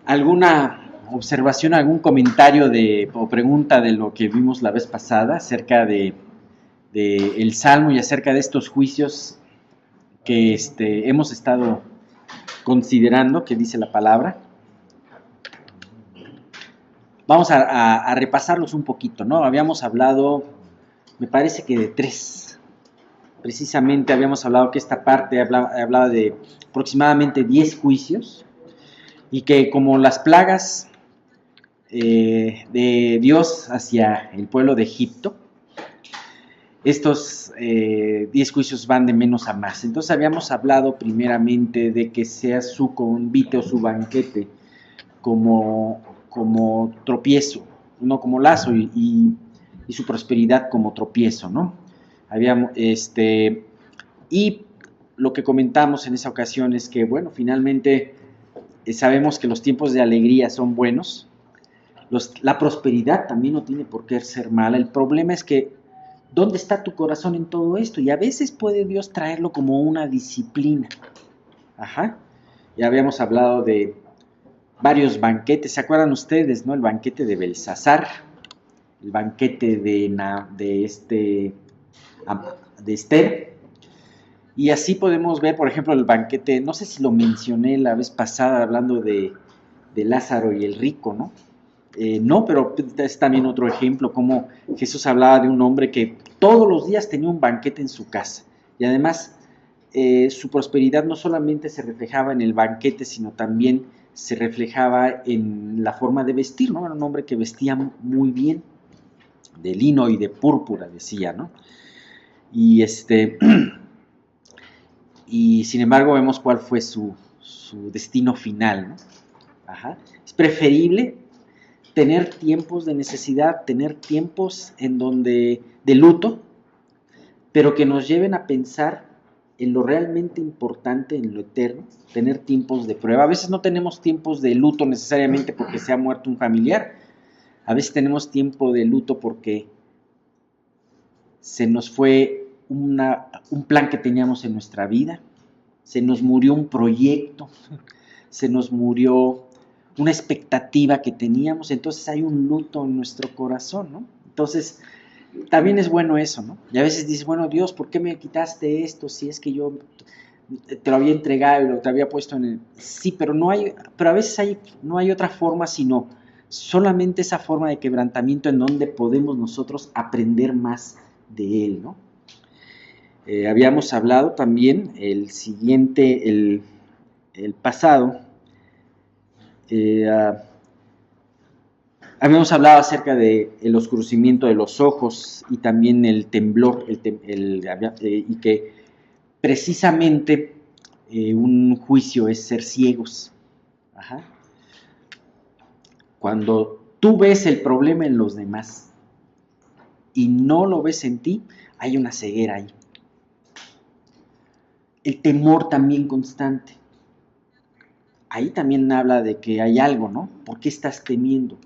¿Alguna observación, algún comentario o pregunta de lo que vimos la vez pasada acerca de el Salmo y acerca de estos juicios que hemos estado considerando, que dice la palabra? Vamos a repasarlos un poquito, ¿no? Habíamos hablado, me parece que de 3. Precisamente habíamos hablado que esta parte hablaba de aproximadamente 10 juicios y que como las plagas de Dios hacia el pueblo de Egipto, estos 10 juicios van de menos a más. Entonces habíamos hablado primeramente de que sea su convite o su banquete como tropiezo, no como lazo, y su prosperidad como tropiezo, ¿no? Habíamos, y lo que comentamos en esa ocasión es que, bueno, finalmente sabemos que los tiempos de alegría son buenos, la prosperidad también no tiene por qué ser mala. El problema es que, ¿dónde está tu corazón en todo esto? Y a veces puede Dios traerlo como una disciplina. Ajá. Ya habíamos hablado de varios banquetes. ¿Se acuerdan ustedes, no? El banquete de Belsasar, el banquete de Esther. Y así podemos ver, por ejemplo, el banquete, no sé si lo mencioné la vez pasada, hablando de Lázaro y el rico, ¿no? No, pero es también otro ejemplo, como Jesús hablaba de un hombre que todos los días tenía un banquete en su casa. Y además, su prosperidad no solamente se reflejaba en el banquete, sino también se reflejaba en la forma de vestir, ¿no? Era un hombre que vestía muy bien, de lino y de púrpura, decía, ¿no? Y y sin embargo vemos cuál fue su destino final, ¿no? Ajá. Es preferible tener tiempos de necesidad, tener tiempos en donde de luto, pero que nos lleven a pensar en lo realmente importante, en lo eterno, tener tiempos de prueba. A veces no tenemos tiempos de luto necesariamente porque se ha muerto un familiar, a veces tenemos tiempo de luto porque se nos fue un plan que teníamos en nuestra vida, se nos murió un proyecto, se nos murió una expectativa que teníamos, entonces hay un luto en nuestro corazón, ¿no? Entonces, también es bueno eso, ¿no? Y a veces dices, bueno, Dios, ¿por qué me quitaste esto? Si es que yo te lo había entregado y lo te había puesto en el... Sí, pero a veces no hay otra forma sino solamente esa forma de quebrantamiento en donde podemos nosotros aprender más de Él, ¿no? Habíamos hablado también el pasado, habíamos hablado acerca del oscurecimiento de los ojos y también el temblor, y que precisamente un juicio es ser ciegos. Ajá. Cuando tú ves el problema en los demás y no lo ves en ti, hay una ceguera ahí. El temor también constante. Ahí también habla de que hay algo, ¿no? ¿Por qué estás temiendo?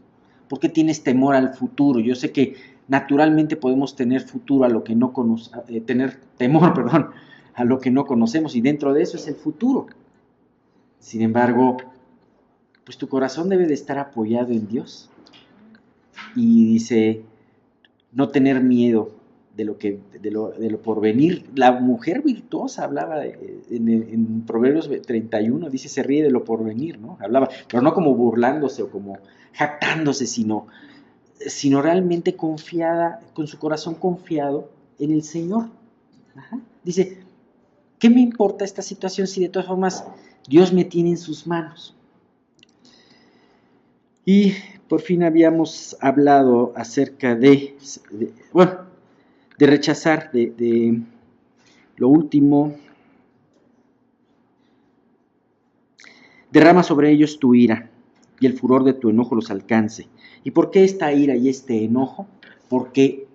¿Por qué tienes temor al futuro? Yo sé que naturalmente podemos tener futuro a lo que no tener temor, perdón, a lo que no conocemos, y dentro de eso es el futuro. Sin embargo, pues tu corazón debe de estar apoyado en Dios. Y dice, no tener miedo de lo por venir. La mujer virtuosa hablaba en Proverbios 31, dice, se ríe de lo por venir, ¿no? Hablaba, pero no como burlándose o como jactándose, sino realmente confiada, con su corazón confiado en el Señor. Ajá. Dice, ¿qué me importa esta situación si de todas formas Dios me tiene en sus manos? Y por fin habíamos hablado acerca de rechazar, de lo último. Derrama sobre ellos tu ira, y el furor de tu enojo los alcance. ¿Y por qué esta ira y este enojo? Porque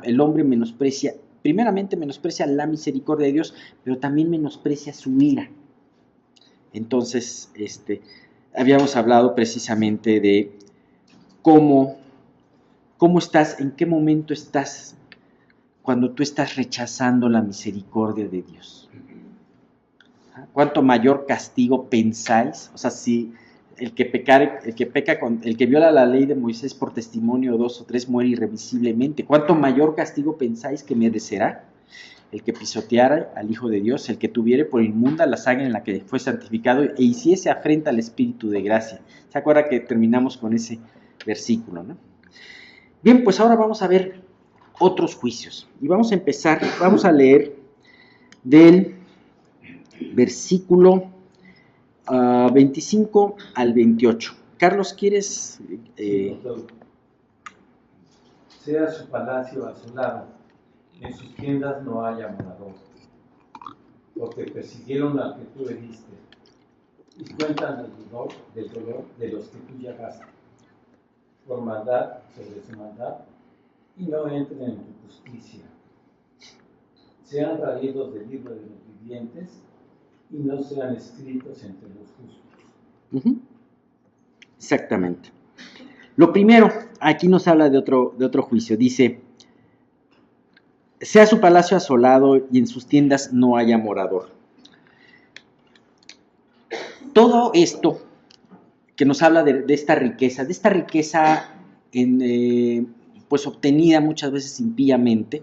el hombre primeramente menosprecia la misericordia de Dios, pero también menosprecia su ira. Entonces, habíamos hablado precisamente de cómo estás, en qué momento estás cuando tú estás rechazando la misericordia de Dios. ¿Cuánto mayor castigo pensáis? O sea, si el que el que viola la ley de Moisés por testimonio 2 o 3 muere irremisiblemente. ¿Cuánto mayor castigo pensáis que merecerá el que pisoteara al Hijo de Dios, el que tuviere por inmunda la sangre en la que fue santificado e hiciese afrenta al Espíritu de gracia? ¿Se acuerda que terminamos con ese versículo, no? Bien, pues ahora vamos a ver otros juicios. Y vamos a empezar, vamos a leer del versículo 25 al 28. Carlos, ¿quieres? Sea su palacio asolado, en sus tiendas no haya morador, porque persiguieron al que tú heriste, y cuentan del dolor de los que tú llagaste, por maldad sobre su maldad, y no entren en tu justicia. Sean traídos del libro de los vivientes, y no sean escritos entre los justos. Exactamente. Lo primero, aquí nos habla de otro juicio. Dice, sea su palacio asolado y en sus tiendas no haya morador. Todo esto que nos habla de esta riqueza, pues obtenida muchas veces impíamente,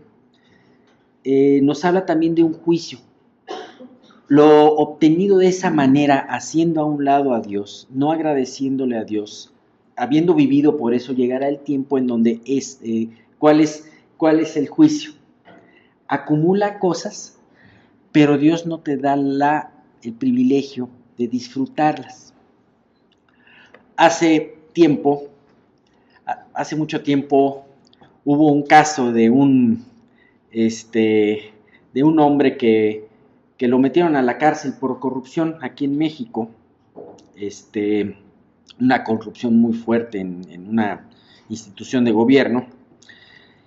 nos habla también de un juicio. Lo obtenido de esa manera, haciendo a un lado a Dios, no agradeciéndole a Dios, habiendo vivido por eso, llegará el tiempo en donde ¿cuál es el juicio? Acumula cosas, pero Dios no te da el privilegio de disfrutarlas. Hace mucho tiempo, hubo un caso de un hombre que lo metieron a la cárcel por corrupción aquí en México, una corrupción muy fuerte en una institución de gobierno,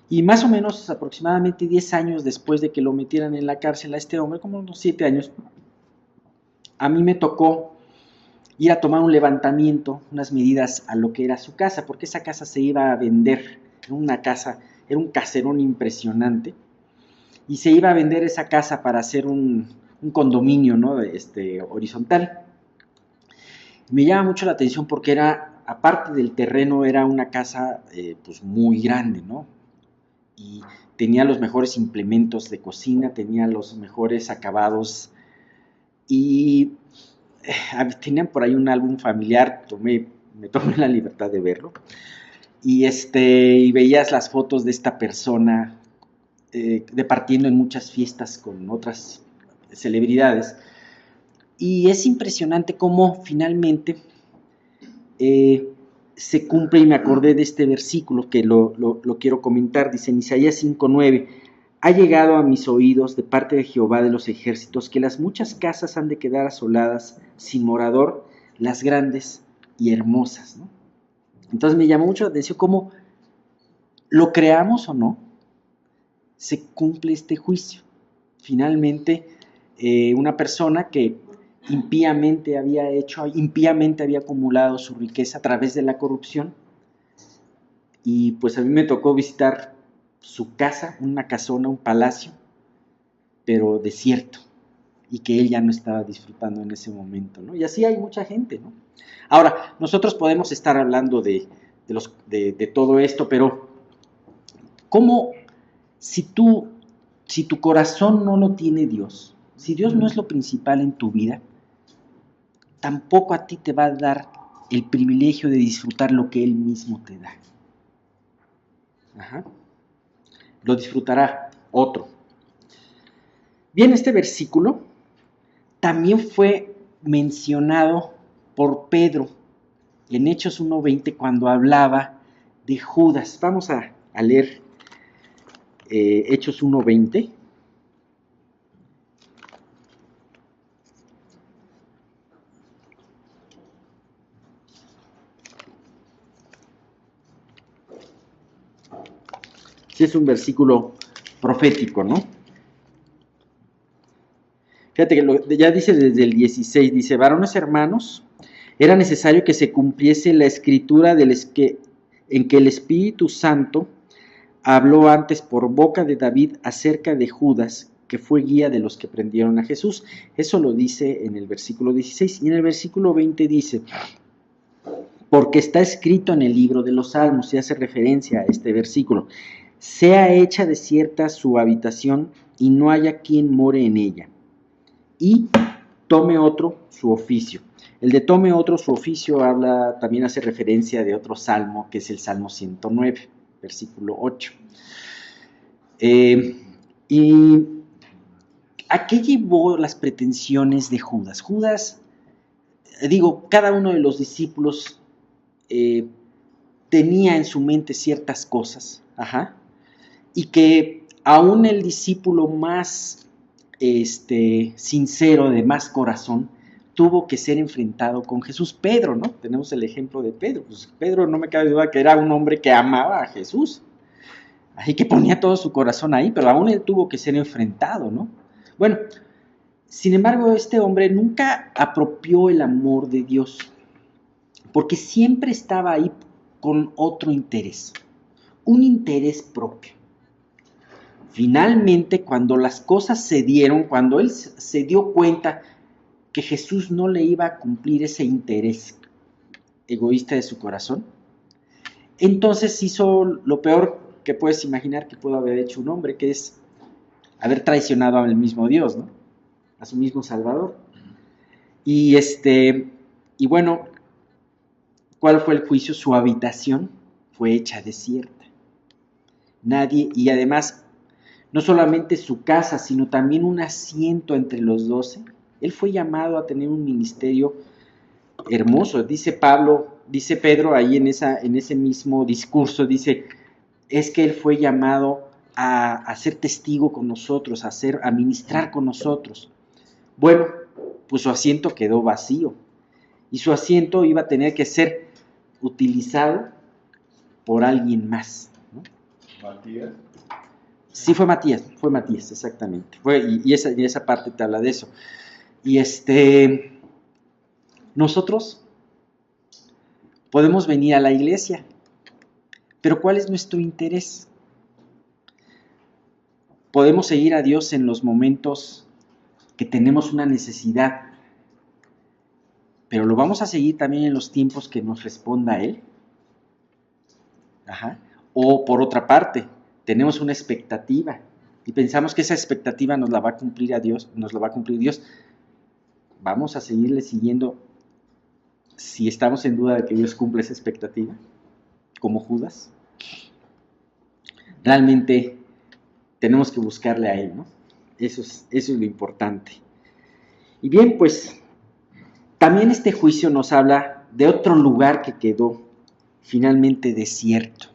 y más o menos aproximadamente 10 años después de que lo metieran en la cárcel a este hombre, como unos 7 años, a mí me tocó ir a tomar un levantamiento, unas medidas a lo que era su casa, porque esa casa se iba a vender, era un caserón impresionante, y se iba a vender esa casa para hacer un condominio, ¿no? Horizontal. Me llama mucho la atención porque aparte del terreno, era una casa pues muy grande, ¿no? Y tenía los mejores implementos de cocina, tenía los mejores acabados, y tenían por ahí un álbum familiar, me tomé la libertad de verlo, y veías las fotos de esta persona departiendo en muchas fiestas con otras celebridades, y es impresionante cómo finalmente se cumple, y me acordé de este versículo que lo quiero comentar. Dice en Isaías 5:9, ha llegado a mis oídos de parte de Jehová de los ejércitos que las muchas casas han de quedar asoladas, sin morador, las grandes y hermosas, ¿no? Entonces me llamó mucho la atención cómo, lo creamos o no, se cumple este juicio. Finalmente, una persona que impíamente había acumulado su riqueza a través de la corrupción, y pues a mí me tocó visitar su casa, una casona, un palacio, pero desierto, y que él ya no estaba disfrutando en ese momento, ¿no? Y así hay mucha gente, ¿no? Ahora, nosotros podemos estar hablando de todo esto, pero ¿cómo, si tu corazón no lo tiene Dios, si Dios no es lo principal en tu vida, tampoco a ti te va a dar el privilegio de disfrutar lo que Él mismo te da? Lo disfrutará otro. Bien, este versículo también fue mencionado por Pedro en Hechos 1:20 cuando hablaba de Judas. Vamos a leer Hechos 1:20. Sí, es un versículo profético, ¿no? Fíjate que ya dice desde el 16, dice, varones hermanos, era necesario que se cumpliese la escritura en que el Espíritu Santo habló antes por boca de David acerca de Judas, que fue guía de los que prendieron a Jesús. Eso lo dice en el versículo 16. Y en el versículo 20 dice, porque está escrito en el libro de los Salmos, y hace referencia a este versículo: sea hecha desierta su habitación y no haya quien more en ella, y tome otro su oficio. El de tome otro su oficio también hace referencia de otro salmo, que es el Salmo 109, versículo 8. ¿Y a qué llevó las pretensiones de Judas? Judas, cada uno de los discípulos tenía en su mente ciertas cosas, y que aún el discípulo más sincero, de más corazón, tuvo que ser enfrentado con Jesús. Pedro, ¿no? Tenemos el ejemplo de Pedro. Pues Pedro, no me cabe duda que era un hombre que amaba a Jesús, así que ponía todo su corazón ahí, pero aún él tuvo que ser enfrentado, ¿no? Bueno, sin embargo, este hombre nunca apropió el amor de Dios, porque siempre estaba ahí con otro interés, un interés propio. Finalmente, cuando las cosas se dieron, cuando él se dio cuenta que Jesús no le iba a cumplir ese interés egoísta de su corazón, entonces hizo lo peor que puedes imaginar que pudo haber hecho un hombre, que es haber traicionado al mismo Dios, ¿no? A su mismo Salvador. Y bueno, ¿cuál fue el juicio? Su habitación fue hecha desierta. Nadie, y además, no solamente su casa, sino también un asiento entre los 12. Él fue llamado a tener un ministerio hermoso. Dice Pedro ahí en ese mismo discurso, dice, es que él fue llamado a ser testigo con nosotros, a ministrar con nosotros. Bueno, pues su asiento quedó vacío, y su asiento iba a tener que ser utilizado por alguien más, ¿no? ¿Matías? Sí, fue Matías, exactamente. Y esa parte te habla de eso. Y nosotros podemos venir a la iglesia, pero ¿cuál es nuestro interés? Podemos seguir a Dios en los momentos que tenemos una necesidad, pero ¿lo vamos a seguir también en los tiempos que nos responda a Él? O por otra parte, tenemos una expectativa y pensamos que esa expectativa nos la va a cumplir Dios. ¿Vamos a seguirle siguiendo si estamos en duda de que Dios cumple esa expectativa? Como Judas. Realmente tenemos que buscarle a Él, ¿no? Eso es lo importante. Y bien, pues también este juicio nos habla de otro lugar que quedó finalmente desierto,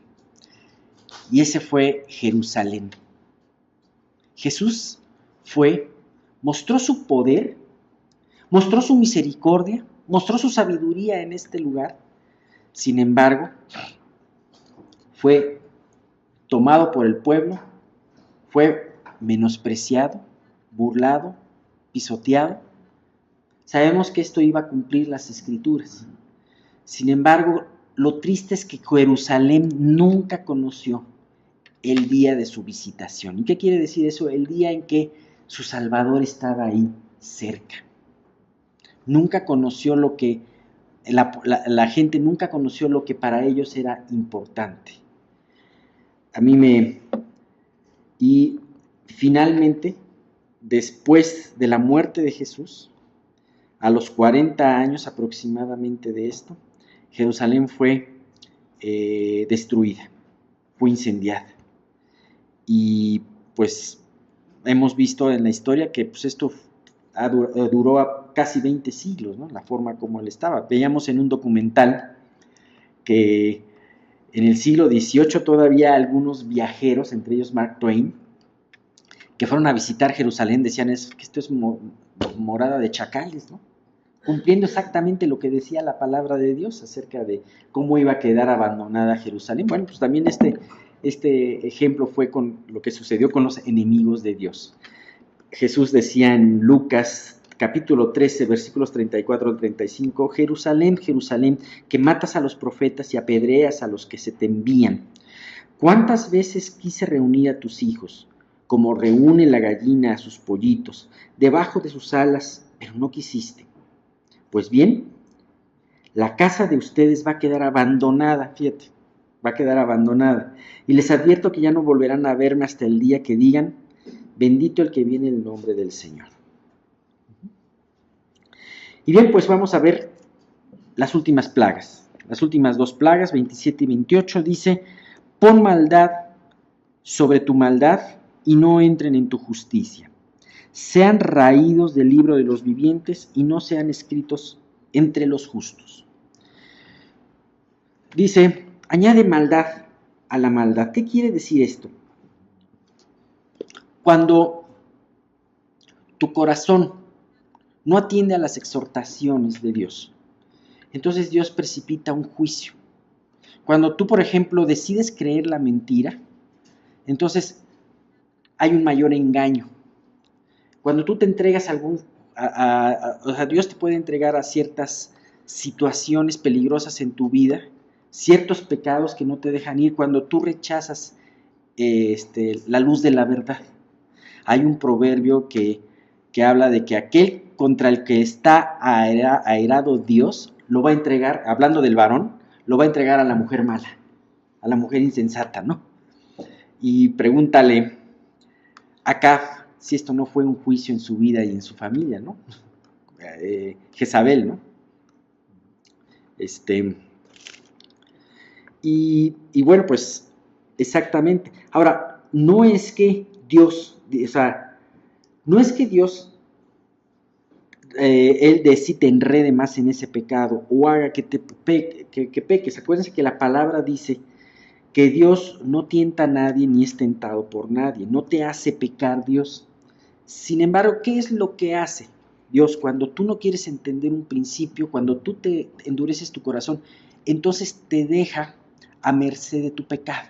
y ese fue Jerusalén. Jesús mostró su poder, mostró su misericordia, mostró su sabiduría en este lugar. Sin embargo, fue tomado por el pueblo, fue menospreciado, burlado, pisoteado. Sabemos que esto iba a cumplir las Escrituras. Sin embargo, lo triste es que Jerusalén nunca conoció el día de su visitación. ¿Y qué quiere decir eso? El día en que su Salvador estaba ahí cerca. Nunca conoció lo que, la gente nunca conoció lo que para ellos era importante. Y finalmente, después de la muerte de Jesús, a los 40 años aproximadamente de esto, Jerusalén fue destruida, fue incendiada. Y pues hemos visto en la historia que pues, esto duró casi 20 siglos, ¿no? La forma como él estaba. Veíamos en un documental que en el siglo XVIII todavía algunos viajeros, entre ellos Mark Twain, que fueron a visitar Jerusalén, decían que esto es morada de chacales, ¿no? Cumpliendo exactamente lo que decía la palabra de Dios acerca de cómo iba a quedar abandonada Jerusalén. Bueno, pues también este ejemplo fue con lo que sucedió con los enemigos de Dios. Jesús decía en Lucas capítulo 13, versículos 34 al 35, Jerusalén, Jerusalén, que matas a los profetas y apedreas a los que se te envían. ¿Cuántas veces quise reunir a tus hijos, como reúne la gallina a sus pollitos, debajo de sus alas, pero no quisiste? Pues bien, La casa de ustedes va a quedar abandonada, fíjate, va a quedar abandonada. Y les advierto que ya no volverán a verme hasta el día que digan, bendito el que viene en el nombre del Señor. Y bien, pues vamos a ver las últimas plagas. Las últimas 2 plagas, 27 y 28, dice, pon maldad sobre tu maldad y no entren en tu justicia. Sean raídos del libro de los vivientes y no sean escritos entre los justos. Dice, añade maldad a la maldad. ¿Qué quiere decir esto? Cuando tu corazón no atiende a las exhortaciones de Dios, entonces Dios precipita un juicio. Cuando tú, por ejemplo, decides creer la mentira, entonces hay un mayor engaño. Cuando tú te entregas o sea, Dios te puede entregar a ciertas situaciones peligrosas en tu vida, ciertos pecados que no te dejan ir, cuando tú rechazas la luz de la verdad. Hay un proverbio que habla de que aquel contra el que está airado Dios, lo va a entregar, hablando del varón, lo va a entregar a la mujer mala, a la mujer insensata, ¿no? Y pregúntale acá si esto no fue un juicio en su vida y en su familia, ¿no? Jezabel, ¿no? Y bueno, pues exactamente. Ahora, no es que Dios, o sea, no es que Dios, Él de sí te enrede más en ese pecado o haga que peques. Acuérdense que la palabra dice que Dios no tienta a nadie ni es tentado por nadie, no te hace pecar Dios. Sin embargo, ¿qué es lo que hace Dios cuando tú no quieres entender un principio, cuando tú te endureces tu corazón? Entonces te deja a merced de tu pecado.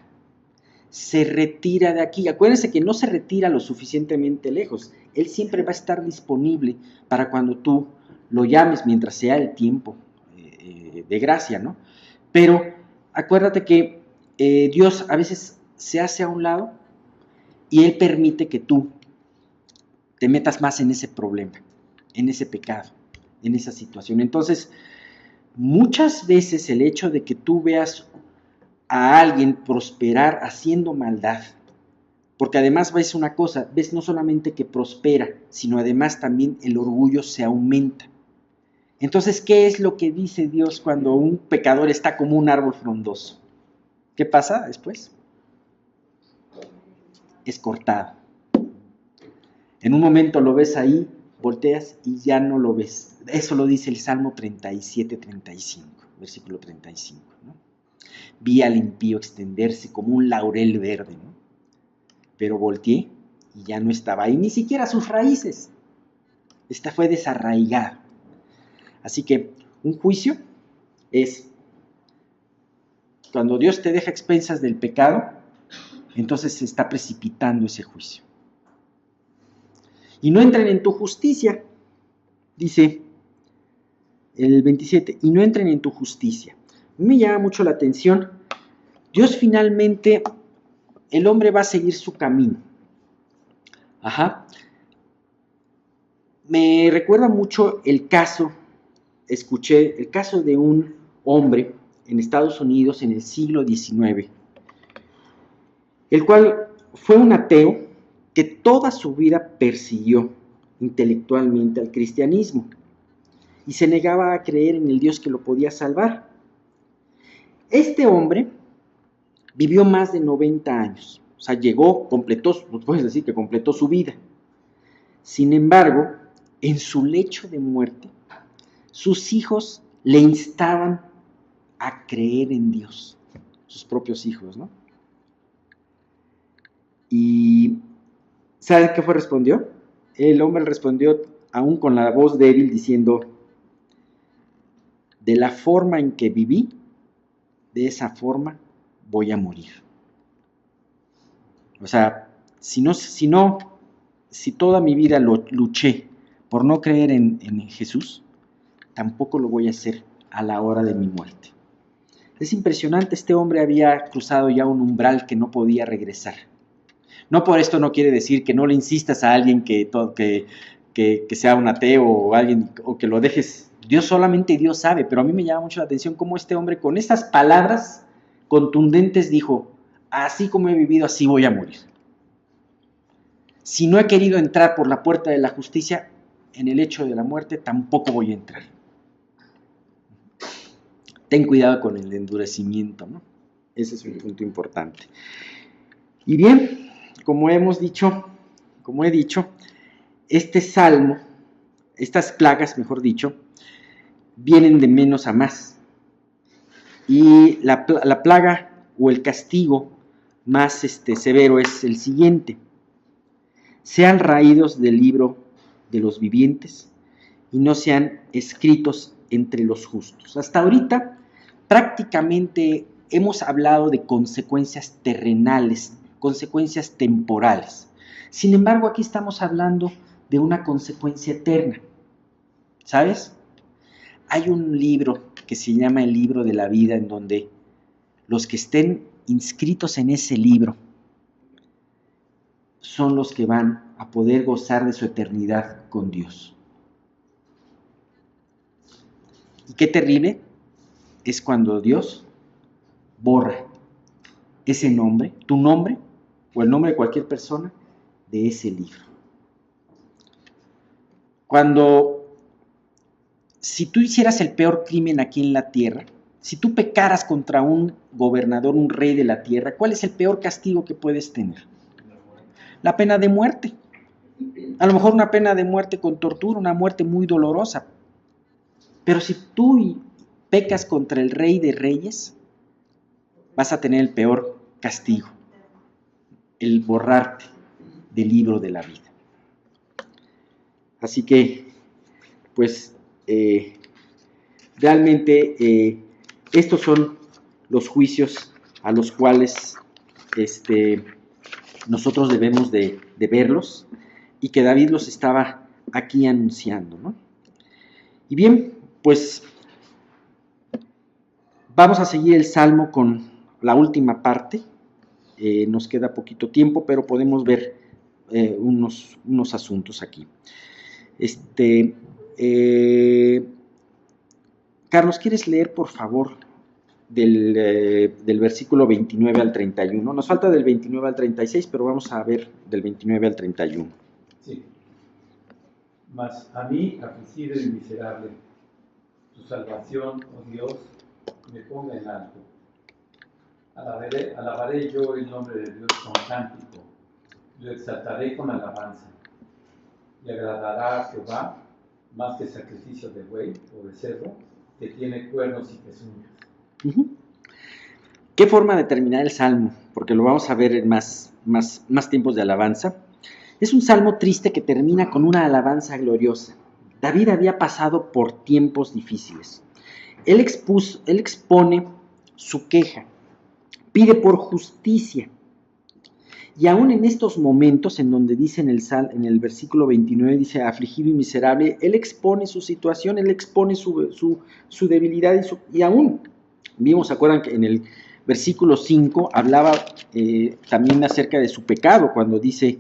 Se retira de aquí. Acuérdense que no se retira lo suficientemente lejos. Él siempre va a estar disponible para cuando tú lo llames, mientras sea el tiempo de gracia, ¿no? Pero acuérdate que Dios a veces se hace a un lado y Él permite que tú te metas más en ese problema, en ese pecado, en esa situación. Entonces, muchas veces el hecho de que tú veas a alguien prosperar haciendo maldad, porque además ves una cosa, ves no solamente que prospera, sino además también el orgullo se aumenta. Entonces, ¿qué es lo que dice Dios cuando un pecador está como un árbol frondoso? ¿Qué pasa después? Es cortado. En un momento lo ves ahí, volteas y ya no lo ves. Eso lo dice el Salmo 37-35, versículo 35, ¿no? Vi al impío extenderse como un laurel verde, ¿no? Pero volteé y ya no estaba ahí, ni siquiera sus raíces. Esta fue desarraigada. Así que un juicio es cuando Dios te deja a expensas del pecado, entonces se está precipitando ese juicio. Y no entren en tu justicia, dice el 27, y no entren en tu justicia. A mí me llama mucho la atención. Dios finalmente, el hombre va a seguir su camino. Me recuerda mucho el caso, escuché el caso de un hombre en Estados Unidos en el siglo XIX, el cual fue un ateo que toda su vida persiguió intelectualmente al cristianismo y se negaba a creer en el Dios que lo podía salvar. Este hombre vivió más de 90 años, o sea, puedes decir que completó su vida. Sin embargo, en su lecho de muerte, sus hijos le instaban a creer en Dios, sus propios hijos, ¿no? Y ¿saben qué respondió? El hombre respondió aún con la voz débil diciendo, de la forma en que viví, de esa forma voy a morir. O sea, si toda mi vida luché por no creer en Jesús, tampoco lo voy a hacer a la hora de mi muerte. Es impresionante, este hombre había cruzado ya un umbral que no podía regresar. No por esto no quiere decir que no le insistas a alguien que sea un ateo o alguien, o que lo dejes Solamente Dios sabe, pero a mí me llama mucho la atención cómo este hombre con estas palabras contundentes dijo, así como he vivido, así voy a morir. Si no he querido entrar por la puerta de la justicia, en el hecho de la muerte tampoco voy a entrar. Ten cuidado con el endurecimiento, ¿no? Ese es un punto importante. Y bien, como he dicho, este salmo, estas plagas, mejor dicho, vienen de menos a más. Y la plaga o el castigo más severo es el siguiente: sean raídos del libro de los vivientes y no sean escritos entre los justos. Hasta ahorita prácticamente hemos hablado de consecuencias terrenales, consecuencias temporales. Sin embargo, aquí estamos hablando de una consecuencia eterna. ¿Sabes? Hay un libro que se llama el libro de la vida, en donde los que estén inscritos en ese libro son los que van a poder gozar de su eternidad con Dios. Y qué terrible es cuando Dios borra ese nombre, tu nombre o el nombre de cualquier persona, de ese libro. Si tú hicieras el peor crimen aquí en la tierra, si tú pecaras contra un gobernador, un rey de la tierra, ¿cuál es el peor castigo que puedes tener? La pena de muerte. A lo mejor una pena de muerte con tortura, una muerte muy dolorosa. Pero si tú pecas contra el Rey de Reyes, vas a tener el peor castigo: el borrarte del libro de la vida. Así que, pues, realmente estos son los juicios a los cuales nosotros debemos de verlos, y que David los estaba aquí anunciando, ¿no? Y bien, pues vamos a seguir el Salmo con la última parte. Nos queda poquito tiempo, pero podemos ver unos asuntos aquí. Carlos, ¿quieres leer, por favor, del versículo 29 al 31? Nos falta del 29 al 36, pero vamos a ver del 29 al 31. Sí. Mas a mí, afligido y miserable, tu salvación, oh Dios, me ponga en alto. Alabaré yo el nombre de Dios con cántico, lo exaltaré con alabanza. Le agradará a Jehová más que sacrificio de buey o de cerdo, que tiene cuernos y pezuñas. ¿Qué forma de terminar el salmo? Porque lo vamos a ver en más tiempos de alabanza. Es un salmo triste que termina con una alabanza gloriosa. David había pasado por tiempos difíciles. Él expone su queja, pide por justicia. Y aún en estos momentos, en donde dice en el versículo 29, dice afligido y miserable, él expone su situación, él expone su debilidad, y aún vimos, ¿se acuerdan que en el versículo 5 hablaba también acerca de su pecado, cuando dice,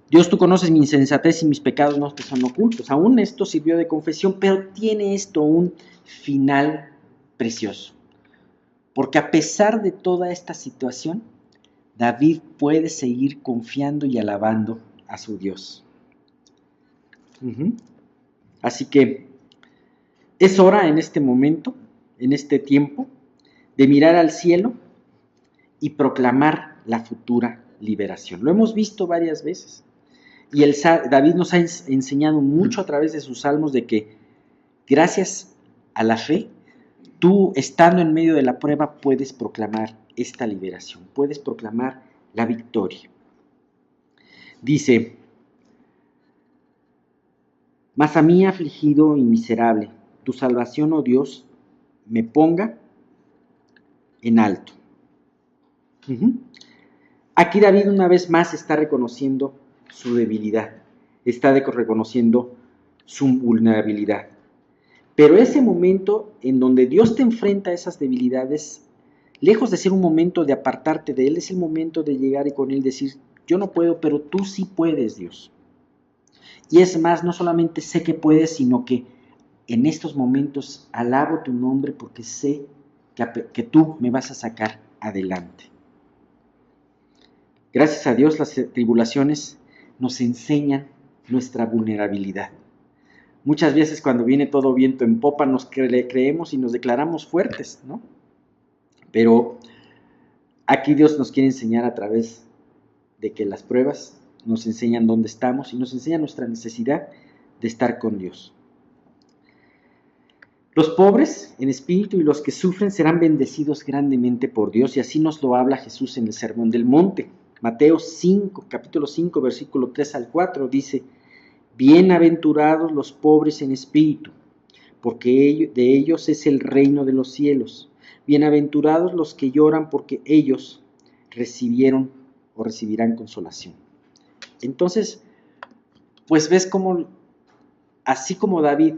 Dios, tú conoces mi insensatez y mis pecados no te son ocultos? Aún esto sirvió de confesión, pero tiene esto un final precioso, porque a pesar de toda esta situación, David puede seguir confiando y alabando a su Dios. Así que es hora en este momento, en este tiempo, de mirar al cielo y proclamar la futura liberación. Lo hemos visto varias veces. Y David nos ha enseñado mucho a través de sus salmos de que gracias a la fe, tú, estando en medio de la prueba, puedes proclamar esta liberación, puedes proclamar la victoria. Dice, mas a mí afligido y miserable, tu salvación, oh Dios, me ponga en alto. Aquí David una vez más está reconociendo su debilidad, está reconociendo su vulnerabilidad. Pero ese momento en donde Dios te enfrenta a esas debilidades, lejos de ser un momento de apartarte de Él, es el momento de llegar y con Él decir, yo no puedo, pero tú sí puedes, Dios. Y es más, no solamente sé que puedes, sino que en estos momentos alabo tu nombre porque sé que tú me vas a sacar adelante. Gracias a Dios, las tribulaciones nos enseñan nuestra vulnerabilidad. Muchas veces cuando viene todo viento en popa nos creemos y nos declaramos fuertes, ¿no? Pero aquí Dios nos quiere enseñar a través de que las pruebas nos enseñan dónde estamos y nos enseñan nuestra necesidad de estar con Dios. Los pobres en espíritu y los que sufren serán bendecidos grandemente por Dios, y así nos lo habla Jesús en el Sermón del Monte. Mateo 5, capítulo 5, versículo 3 al 4 dice: bienaventurados los pobres en espíritu, porque de ellos es el reino de los cielos. Bienaventurados los que lloran, porque ellos recibieron o recibirán consolación. Entonces, pues ves cómo, así como David,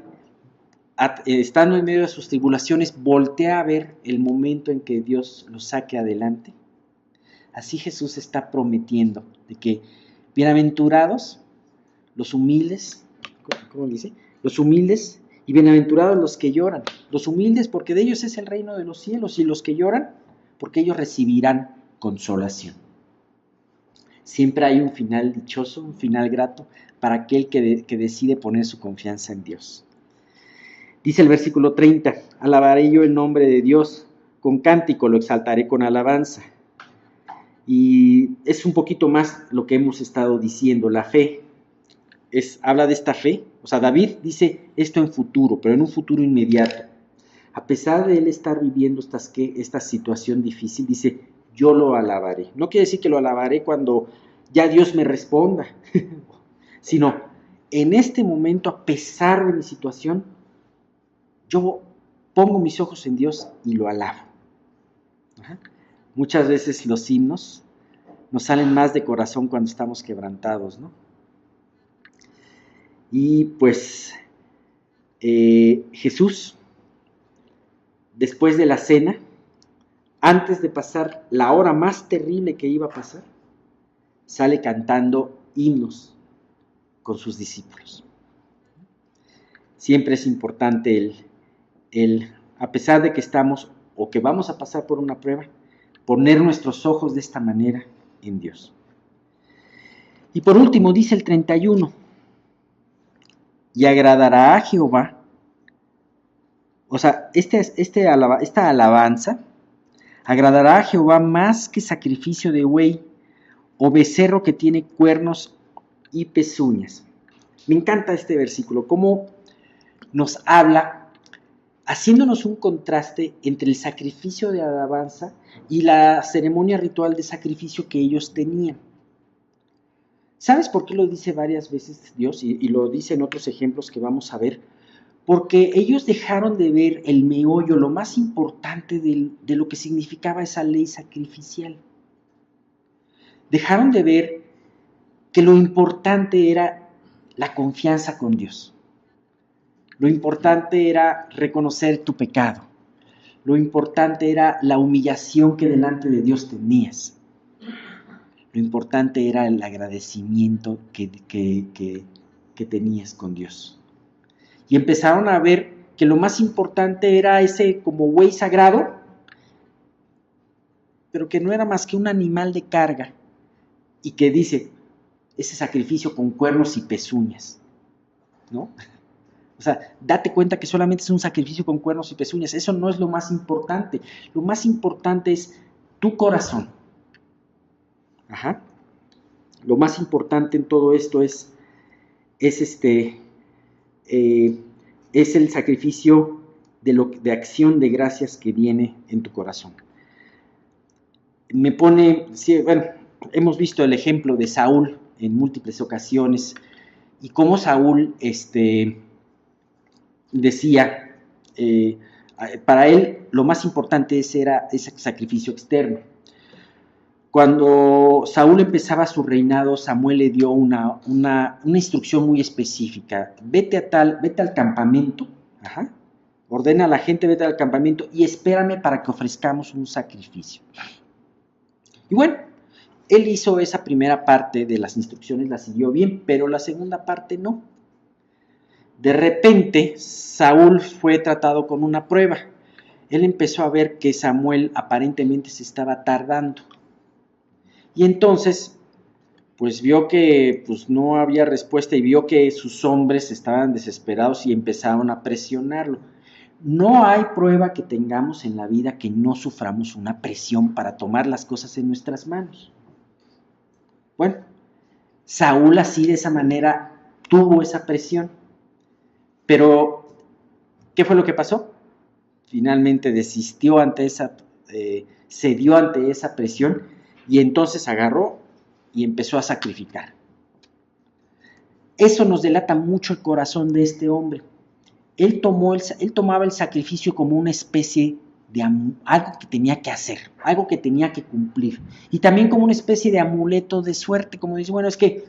estando en medio de sus tribulaciones, voltea a ver el momento en que Dios los saque adelante. Así Jesús está prometiendo de que bienaventurados los humildes, ¿cómo dice? Los humildes, y bienaventurados los que lloran. Los humildes, porque de ellos es el reino de los cielos, y los que lloran, porque ellos recibirán consolación. Siempre hay un final dichoso, un final grato para aquel que decide poner su confianza en Dios. Dice el versículo 30, alabaré yo el nombre de Dios, con cántico lo exaltaré con alabanza. Y es un poquito más lo que hemos estado diciendo, la fe. Habla de esta fe, o sea, David dice esto en futuro, pero en un futuro inmediato. A pesar de él estar viviendo esta situación difícil, dice, yo lo alabaré. No quiere decir que lo alabaré cuando ya Dios me responda, sino en este momento, a pesar de mi situación, yo pongo mis ojos en Dios y lo alabo. Ajá. Muchas veces los himnos nos salen más de corazón cuando estamos quebrantados, ¿no? Y pues Jesús, después de la cena, antes de pasar la hora más terrible que iba a pasar, sale cantando himnos con sus discípulos. Siempre es importante a pesar de que estamos o que vamos a pasar por una prueba, poner nuestros ojos de esta manera en Dios. Y por último dice el 31, y agradará a Jehová, o sea, esta alabanza agradará a Jehová más que sacrificio de buey o becerro que tiene cuernos y pezuñas. Me encanta este versículo, cómo nos habla, haciéndonos un contraste entre el sacrificio de alabanza y la ceremonia ritual de sacrificio que ellos tenían. ¿Sabes por qué lo dice varias veces Dios? Y lo dice en otros ejemplos que vamos a ver. Porque ellos dejaron de ver el meollo, lo más importante de lo que significaba esa ley sacrificial. Dejaron de ver que lo importante era la confianza con Dios. Lo importante era reconocer tu pecado. Lo importante era la humillación que delante de Dios tenías. Lo importante era el agradecimiento que tenías con Dios. Y empezaron a ver que lo más importante era ese como buey sagrado, pero que no era más que un animal de carga, y que dice, ese sacrificio con cuernos y pezuñas, ¿no? O sea, date cuenta que solamente es un sacrificio con cuernos y pezuñas, eso no es lo más importante. Lo más importante es tu corazón. Ajá. Lo más importante en todo esto es el sacrificio de acción de gracias que viene en tu corazón. Hemos visto el ejemplo de Saúl en múltiples ocasiones y cómo Saúl decía, para él lo más importante era ese sacrificio externo. Cuando Saúl empezaba su reinado, Samuel le dio una instrucción muy específica. Vete al campamento, ordena a la gente, vete al campamento y espérame para que ofrezcamos un sacrificio. Y bueno, Él hizo esa primera parte de las instrucciones, la siguió bien, pero la segunda parte no. De repente, Saúl fue tratado con una prueba. Él empezó a ver que Samuel aparentemente se estaba tardando. Y entonces, pues vio que pues, no había respuesta y vio que sus hombres estaban desesperados y empezaron a presionarlo. No hay prueba que tengamos en la vida que no suframos una presión para tomar las cosas en nuestras manos. Bueno, Saúl así de esa manera tuvo esa presión. Pero, ¿qué fue lo que pasó? Finalmente desistió ante cedió ante esa presión y entonces agarró y empezó a sacrificar. Eso nos delata mucho el corazón de este hombre. Él tomaba el sacrificio como una especie de algo que tenía que hacer, algo que tenía que cumplir. Y también como una especie de amuleto de suerte, como dice, bueno, es que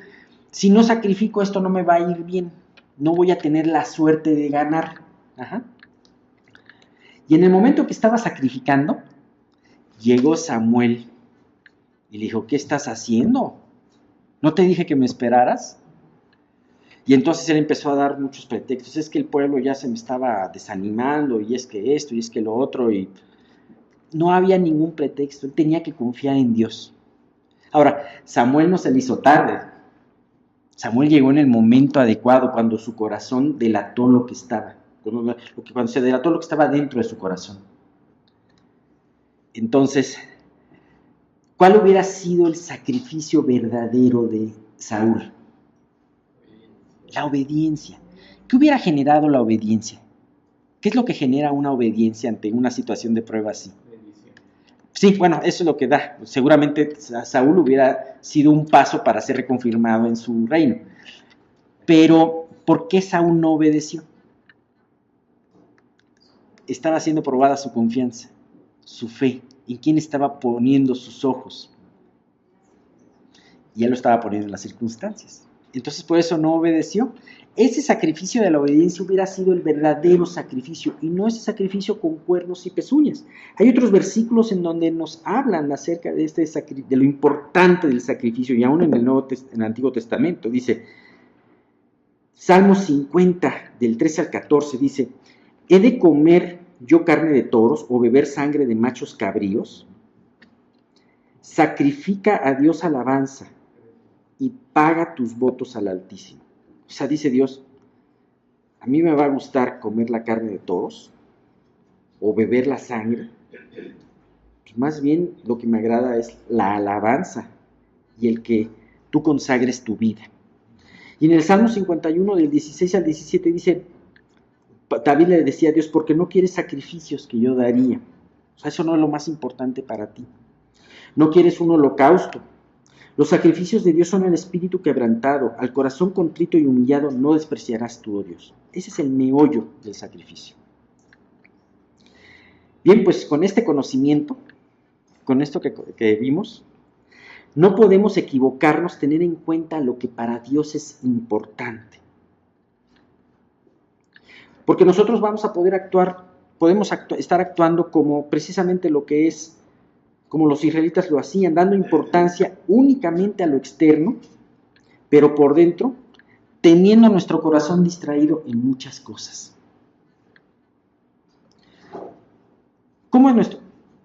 si no sacrifico esto no me va a ir bien, no voy a tener la suerte de ganar. Ajá. Y en el momento que estaba sacrificando, llegó Samuel y le dijo, ¿qué estás haciendo? ¿No te dije que me esperaras? Y entonces él empezó a dar muchos pretextos. Es que el pueblo ya se me estaba desanimando, y es que esto, y es que lo otro, y no había ningún pretexto. Él tenía que confiar en Dios. Ahora, Samuel no se le hizo tarde. Samuel llegó en el momento adecuado, cuando su corazón delató lo que estaba. Cuando se delató lo que estaba dentro de su corazón. Entonces, ¿cuál hubiera sido el sacrificio verdadero de Saúl? La obediencia. ¿Qué hubiera generado la obediencia? ¿Qué es lo que genera una obediencia ante una situación de prueba así? Sí, bueno, eso es lo que da. Seguramente Saúl hubiera sido un paso para ser reconfirmado en su reino. Pero, ¿por qué Saúl no obedeció? Estaba siendo probada su confianza, su fe. ¿En quién estaba poniendo sus ojos? Y él lo estaba poniendo en las circunstancias. Entonces por eso no obedeció. Ese sacrificio de la obediencia hubiera sido el verdadero sacrificio y no ese sacrificio con cuernos y pezuñas. Hay otros versículos en donde nos hablan acerca de, de lo importante del sacrificio, y aún en el Antiguo Testamento. Dice, Salmo 50, del 13 al 14, dice, ¿he de comer yo carne de toros o beber sangre de machos cabríos? Sacrifica a Dios alabanza y paga tus votos al Altísimo. O sea, dice Dios, a mí me va a gustar comer la carne de toros o beber la sangre. Pues más bien lo que me agrada es la alabanza y el que tú consagres tu vida. Y en el Salmo 51, del 16 al 17, dice, David le decía a Dios, porque no quieres sacrificios que yo daría. O sea, eso no es lo más importante para ti. No quieres un holocausto. Los sacrificios de Dios son el espíritu quebrantado. Al corazón contrito y humillado no despreciarás tú, oh Dios. Ese es el meollo del sacrificio. Bien, pues con este conocimiento, con esto que vimos, no podemos equivocarnos, tener en cuenta lo que para Dios es importante. Porque nosotros vamos a poder estar actuando como precisamente lo que es, como los israelitas lo hacían, dando importancia únicamente a lo externo, pero por dentro, teniendo nuestro corazón distraído en muchas cosas. ¿Cómo es nuestro?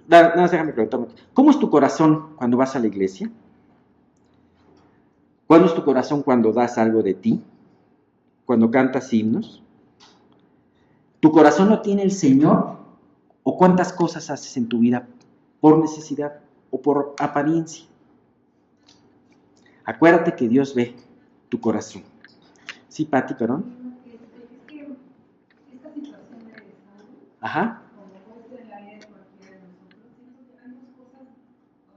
Nada más déjame preguntarme. ¿Cómo es tu corazón cuando vas a la iglesia? ¿Cuándo es tu corazón cuando das algo de ti? ¿Cuando cantas himnos? ¿Tu corazón lo tiene el Señor? ¿O cuántas cosas haces en tu vida por necesidad o por apariencia? Acuérdate que Dios ve tu corazón. Sí, Pati, perdón. Es que esta situación de salud, Ajá. como puede ser en la vida de cualquiera de nosotros, siento que hay dos cosas,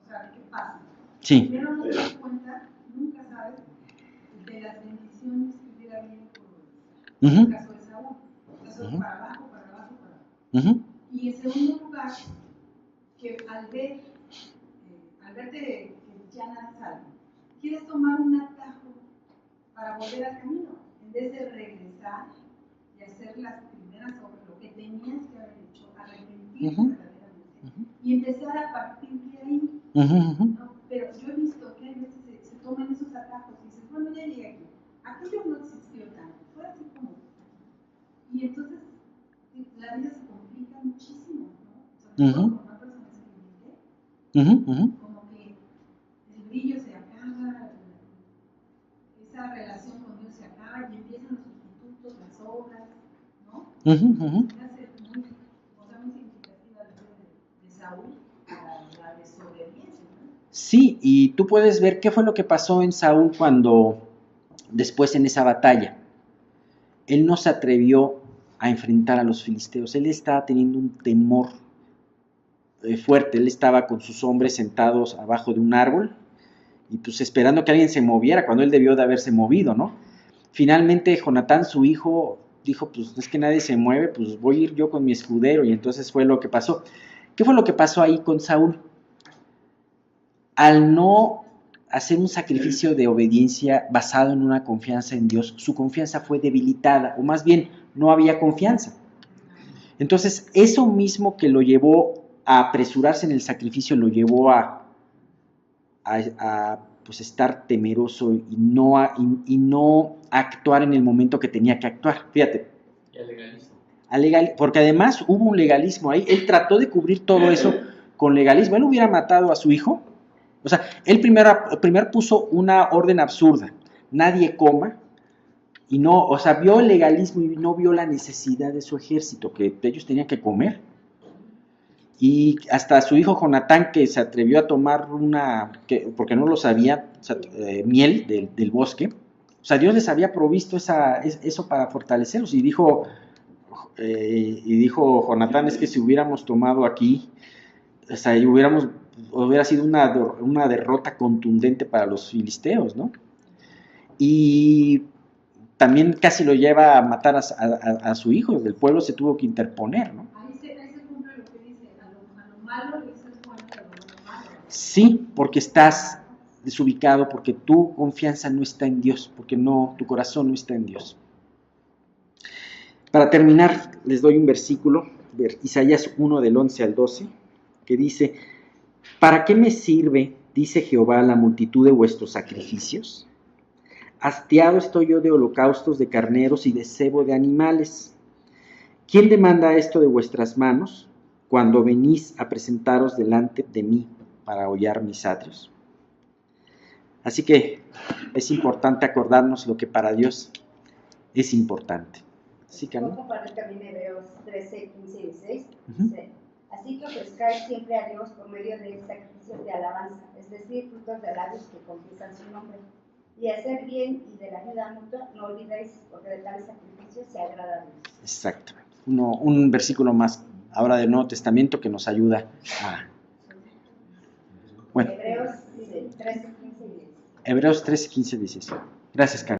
o sea, ¿qué pasa? Sí. Primero no te das cuenta, nunca sabes, de las bendiciones que hubiera habido por el caso de Saúl. O sea, para abajo, para abajo, para abajo. Y en segundo lugar, que al verte que ya nada salvo, quieres tomar un atajo para volver al camino, en vez de regresar y hacer las primeras obras, lo que tenías que haber hecho, arrepentirte verdaderamente y empezar a partir de ahí. ¿No? Pero yo he visto la vida se complica muchísimo, ¿no? Sobre todo con una persona escribiente, como que el brillo se acaba, esa relación con Dios se acaba y empiezan los sustitutos, las hojas, ¿no? Me hace muy significativa la vida de Saúl a la desobediencia, ¿no? Sí, y tú puedes ver qué fue lo que pasó en Saúl cuando después en esa batalla. Él no se atrevió a enfrentar a los filisteos, él estaba teniendo un temor fuerte, él estaba con sus hombres sentados abajo de un árbol y pues esperando que alguien se moviera cuando él debió de haberse movido, ¿no? Finalmente Jonatán, su hijo, dijo, pues es que nadie se mueve, pues voy a ir yo con mi escudero, y entonces fue lo que pasó. ¿Qué fue lo que pasó ahí con Saúl? Al no hacer un sacrificio de obediencia basado en una confianza en Dios, su confianza fue debilitada, o más bien, no había confianza. Entonces, eso mismo que lo llevó a apresurarse en el sacrificio, lo llevó a pues estar temeroso y no actuar en el momento que tenía que actuar. Fíjate. Y al legalismo. Porque además hubo un legalismo ahí. Él trató de cubrir todo eso con legalismo. Él hubiera matado a su hijo. O sea, él primero puso una orden absurda. Nadie coma. Y no, o sea, vio el legalismo y no vio la necesidad de su ejército, que ellos tenían que comer. Y hasta su hijo Jonatán, que se atrevió a tomar porque no lo sabía, miel del bosque. O sea, Dios les había provisto eso para fortalecerlos. Y dijo Jonatán, es que si hubiéramos tomado aquí, o sea, hubiera sido una derrota contundente para los filisteos, ¿no? Y también casi lo lleva a matar a su hijo. El pueblo se tuvo que interponer, ¿no? Ahí se cumple lo que dice, a lo malo le dices fuerte, a lo malo. Sí, porque estás desubicado, porque tu confianza no está en Dios, porque tu corazón no está en Dios. Para terminar, les doy un versículo, Isaías 1 del 11 al 12, que dice: ¿Para qué me sirve, dice Jehová, la multitud de vuestros sacrificios? Hastiado estoy yo de holocaustos de carneros y de cebo de animales. ¿Quién demanda esto de vuestras manos cuando venís a presentaros delante de mí para hollar mis atrios? Así que es importante acordarnos lo que para Dios es importante. ¿Sí, Carmen? Voy a compartir también Hebreos 13, 15 y 16. Dice: así que ofrezcáis siempre a Dios por medio de sacrificios de alabanza, es decir, frutos de labios que confiesan su nombre. Y hacer bien y de la ayuda mutua no olvidéis, porque de tales sacrificios se agrada a Dios. Exacto. Un versículo más ahora del Nuevo Testamento que nos ayuda a... Bueno. Hebreos 13, 15 y 16. Hebreos 13, 15 y 16. Gracias, Carmen.